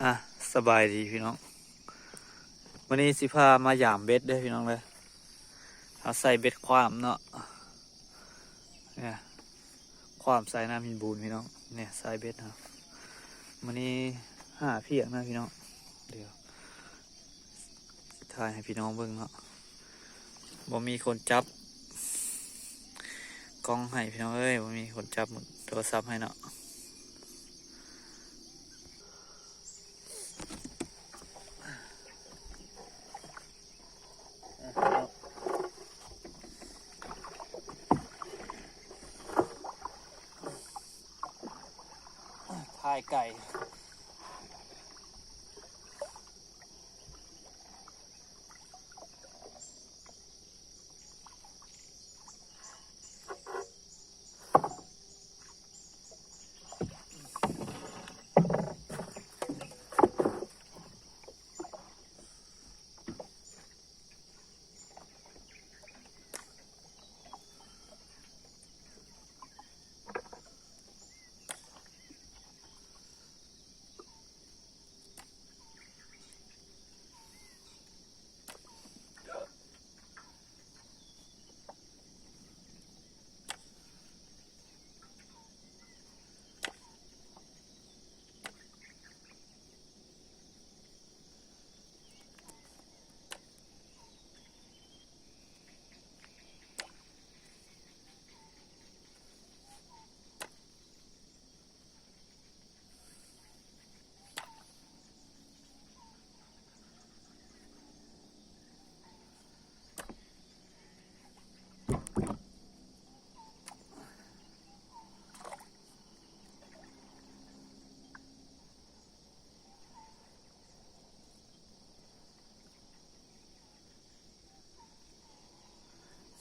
อ่ะสบายดีพี่น้องวันนี้สิพามาหยามเบ็ดเด้อพี่น้องเลยเอาใส่เบ็ดความเนาะเนี่ยความใส่น้ำหินบูนพี่น้องเนี่ยใส่เบ็ดนะวันนี้หาเพียงนะพี่น้องเดี๋ยวถ่ายให้พี่น้องเบิ่งเนาะบ่มีคนจับกล้องให้พี่น้องเอ้ยบ่มีคนจับโทรศัพท์ให้เนาะถ่ายไก่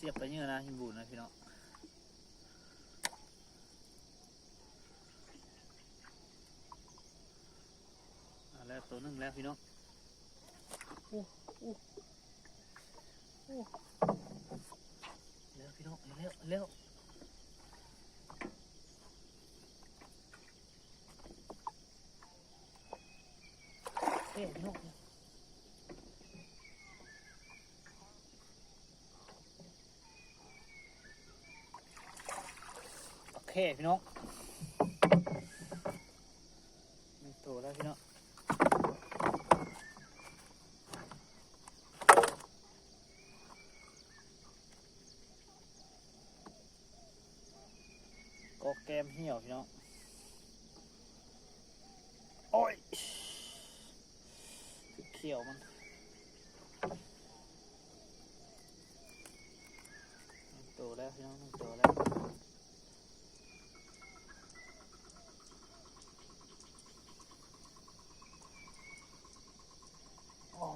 เสียบไปเยอะนะหินบูนนะพี่น้องแล้วตัวนึงแล้วพี่น้องโอ้โอ้โอ้แล้วพี่น้องแล้วเฮ้ยพี่น้องโอเคพี่น้องมีตัวแล้วพี่น้องก็แกมเหี่ยวพี่น้องโอ้ยเขียวมันตัวแล้วพี่น้องตัวแล้วอ๋อ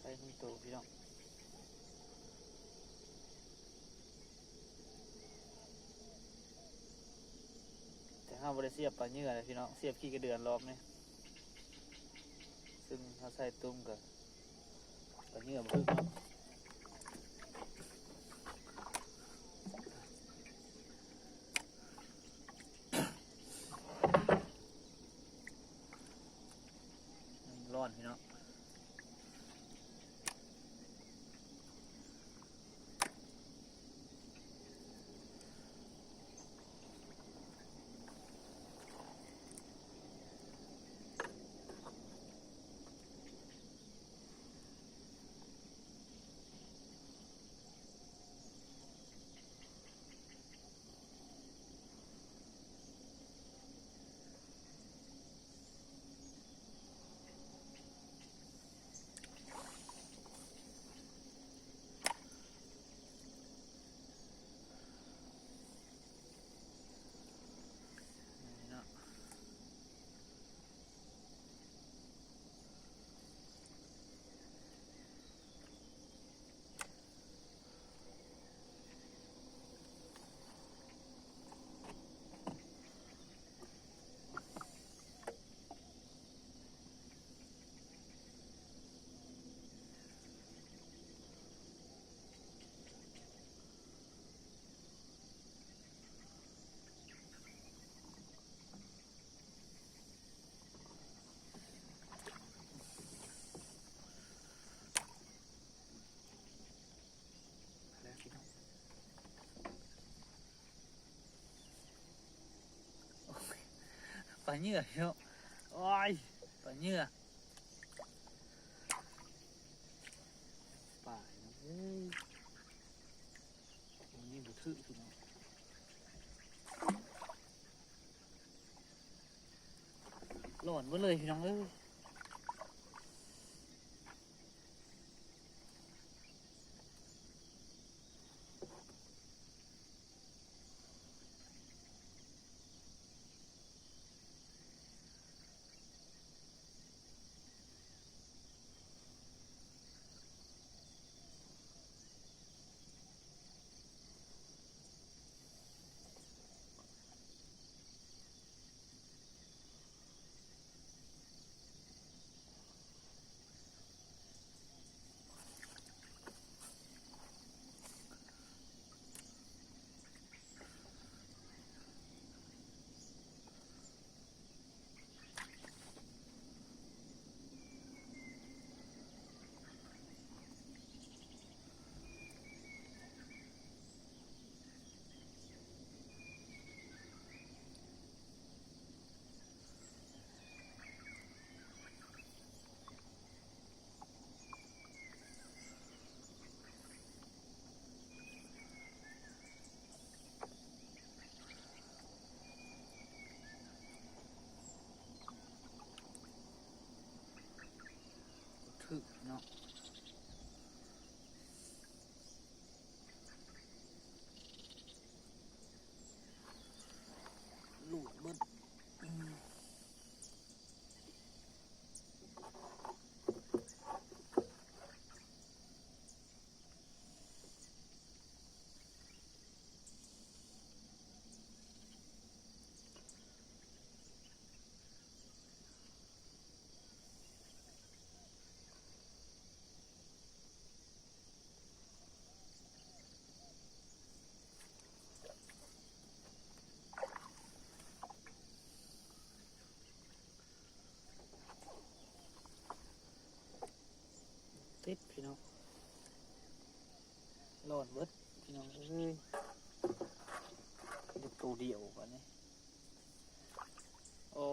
ใส่มีตัวพี่น้องแต่ห้ามบริเสียบปลาเนื้อเลยพี่น้องเสียบขี้กระเดือนรอบนี่ซึ่งถ้าใส่ตุ้มกับปลาเนื้อพึ่งเนาะร้อนพี่น้อง ลาเหยื่อพี่น้องโอ้ยปลาเหยื่อป่าเอ้ยวันนี้บุทึพี่น้องหล่นไปเลยพี่น้องเอ้ยบุทึเนาะลูกเบิ้ลติดพี่น้องหล่นเบิ้ลพี่น้องเอ้ยเด็กตัวเดียวกันนี่โอ้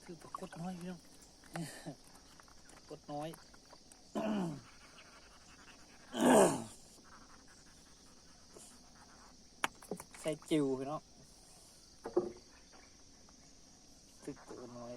คือปรากฏน้อยพี่น้องปรากฏน้อยใส่จิ๋วพี่น้องตึกตัวน้อย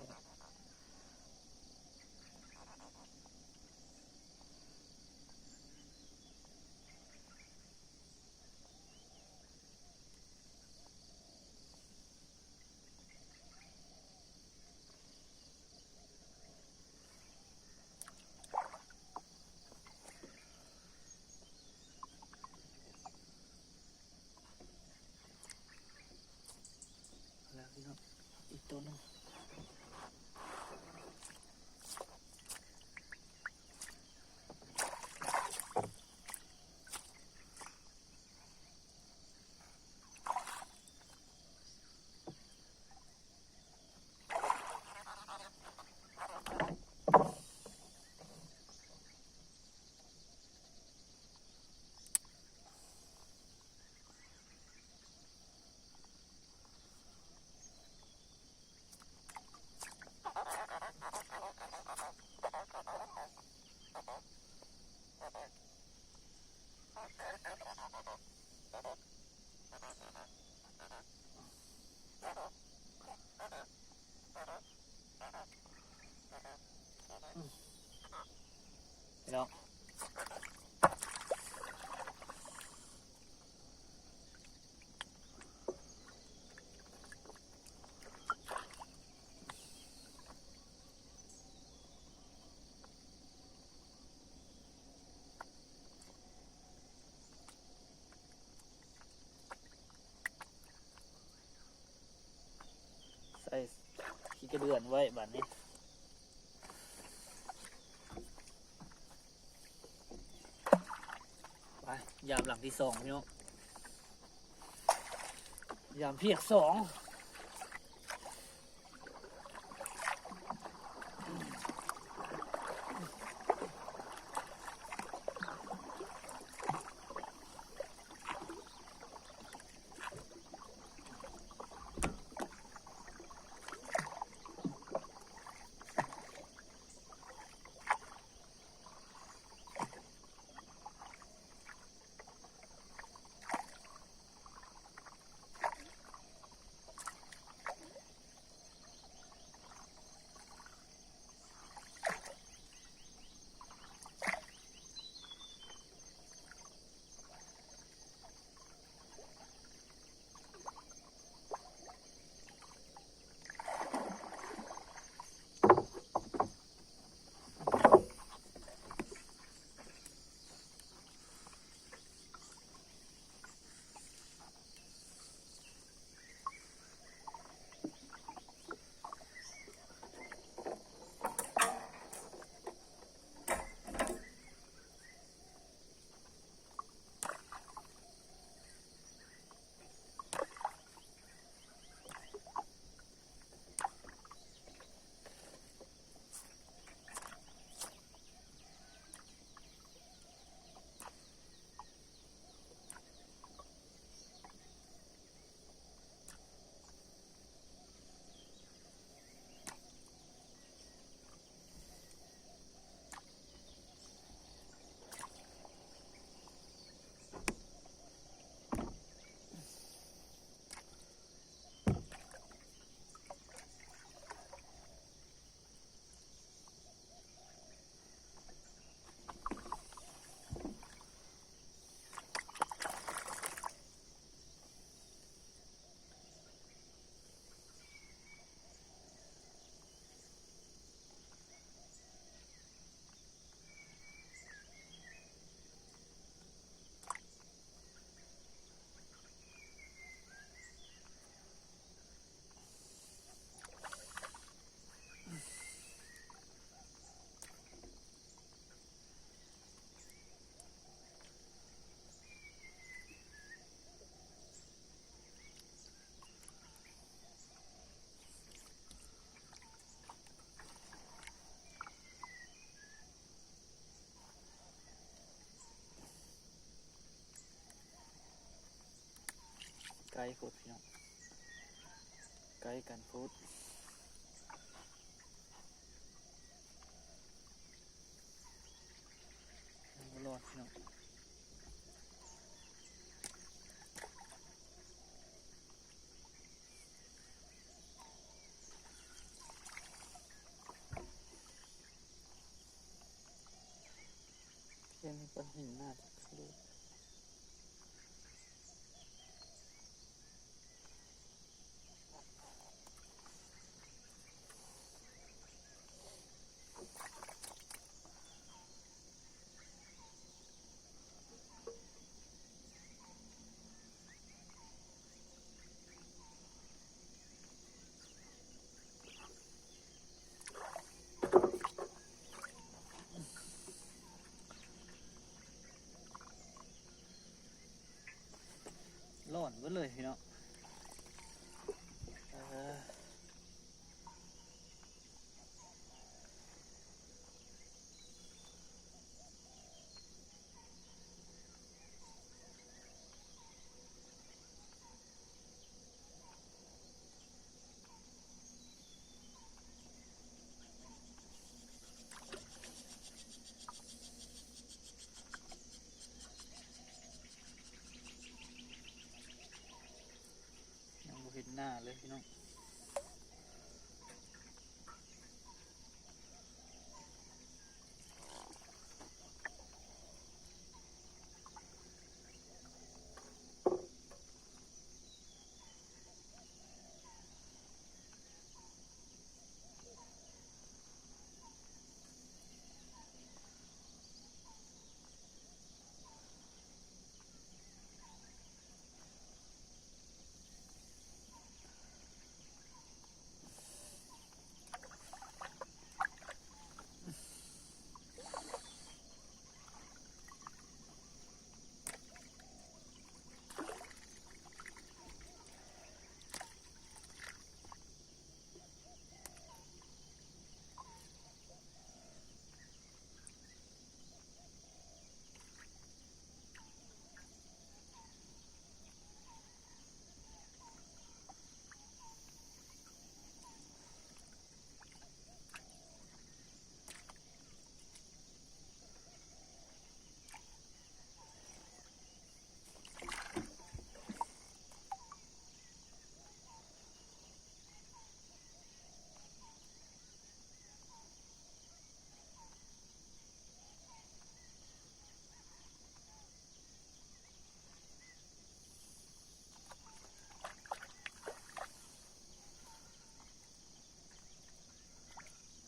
แล้วพี่น้องอีกตัวนึงพี่น้องใส่ขี้กระเดือนไว้แบบนี้ไปยามหลังที่สองพี่น้องยามเพียกสอง โคตรพี่น้องไกลกันโคตรรอดพี่น้องเพื่อนมีก้อนหินหน้าจะทะลุร้อนเว้ยเลยพี่น้องยังบ่เห็นหน้าเลยพี่น้อง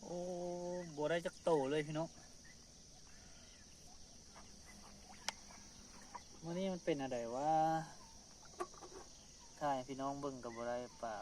โอ้บ่ได้จักโตเลยพี่น้องวันนี้มันเป็นอะไรวะถ่ายพี่น้องเบิ่งกับบ่ได้เปล่า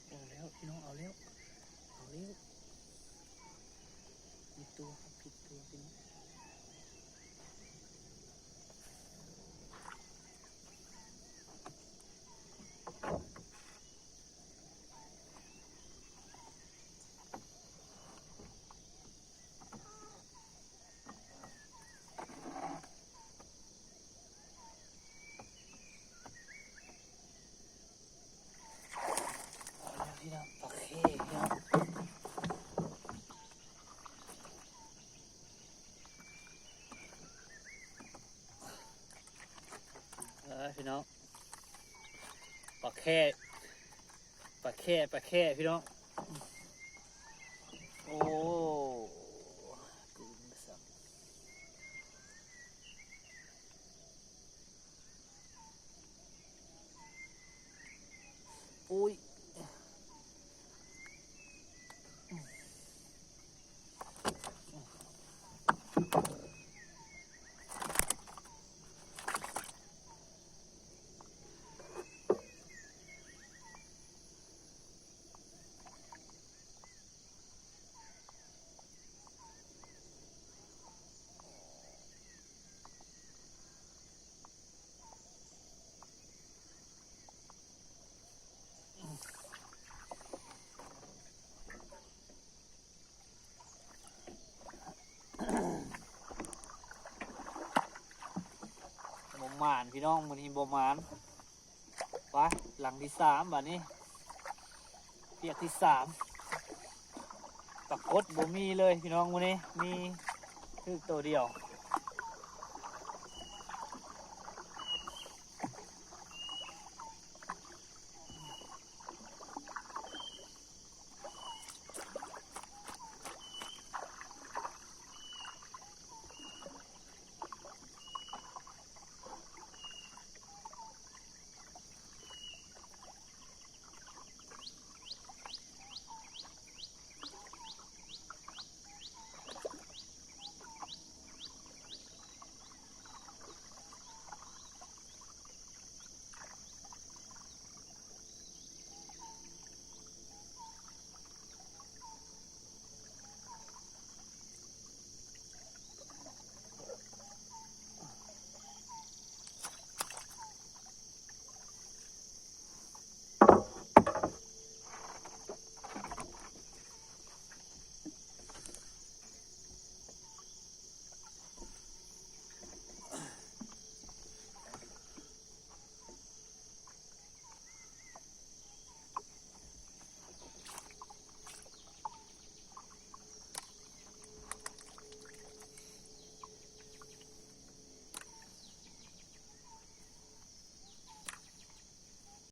เอาแล้วพี่น้องเอาแล้วผิดตัวครับผิดตัวพี่น้องเอาแล้วพี่น้องโอเคพี่น้องพี่น้องปลาแค่พี่น้องโอ้ อุ้ยบ่หมานพี่น้องมื้อนี้บ่หมานไปหลังที่3บัดนี้เปียกที่3ปรากฏบ่มีเลยพี่น้องมื้อนี้มีคือตัวเดียว